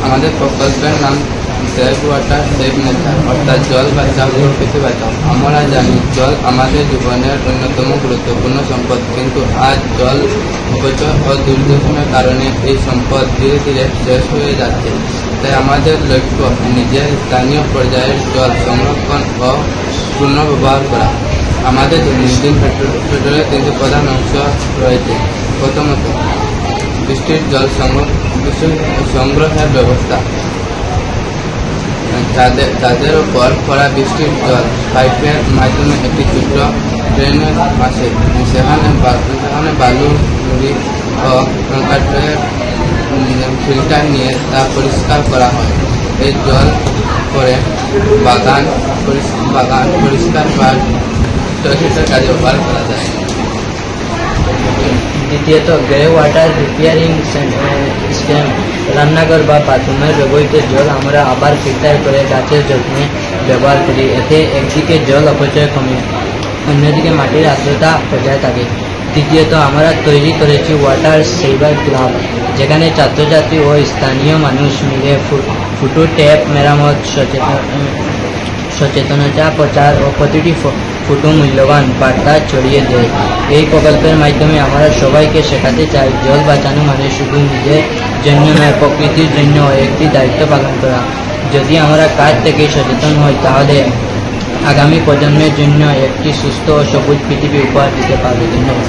আমাদের প্রকল্পের নাম সেভ ওয়াটার সেভ নেচার, অর্থাৎ জল বাঁচাও প্রকৃতি বাঁচাও। আমরা জানি জল আমাদের জীবনের অন্যতম গুরুত্বপূর্ণ সম্পদ, কিন্তু আজ জল অপচয় ও দুর্যোগের কারণে এই সম্পদ ধীরে ধীরে শেষ হয়ে যাচ্ছে। তাই আমাদের লক্ষ্য নিজের স্থানীয় পর্যায়ের জল সংরক্ষণ ও পুনর্ব্যবহার করা। আমাদের দৈনন্দিন পেট্রোলের তিনটি প্রধান অংশ রয়েছে। প্রথমত, বৃষ্টির জল সংগ্রহের ব্যবস্থা। তাদের ওপর পড়া বৃষ্টির জল পাইপের মাধ্যমে একটি ছোট্ট ড্রেনে আসে, সেখানে বালু, নুড়ি ও কাঠের ফিল্টার নিয়ে তা পরিষ্কার করা হয়। এই জল পরে বাগান পরিষ্কার বা টয়লেটের কাজে ব্যবহার করা যায়। দ্বিতীয়ত, গ্রে ওয়াটার রিপেয়ারিং সিস্টেম। রান্নাঘর বা বাথরুমের ব্যবহৃত জল আমরা আবার ফিল্টার করে গাছের যত্নে ব্যবহার করি। এতে একদিকে জল অপচয় কমে, অন্যদিকে মাটির আর্দ্রতা বজায় থাকে। তৃতীয়ত, আমরা তৈরি করেছি ওয়াটার সেভার ক্লাব, যেখানে ছাত্রছাত্রী ও স্থানীয় মানুষ মিলে ফুটো ট্যাপ মেরামত, সচেতনতা প্রচার ও প্রতিটি ফুটো মূল্যবান বার্তা ছড়িয়ে দেয়। এই প্রকল্পের মাধ্যমে আমরা সবাইকে শেখাতে চাই, জল বাঁচানো মানে শুধু নিজের জন্য নয়, প্রকৃতির জন্য একটি দায়িত্ব পালন করা। যদি আমরা কাজ থেকে সচেতন হই, তাহলে আগামী প্রজন্মের জন্য একটি সুস্থ ও সবুজ পৃথিবী উপহার দিতে পারবে। ধন্যবাদ।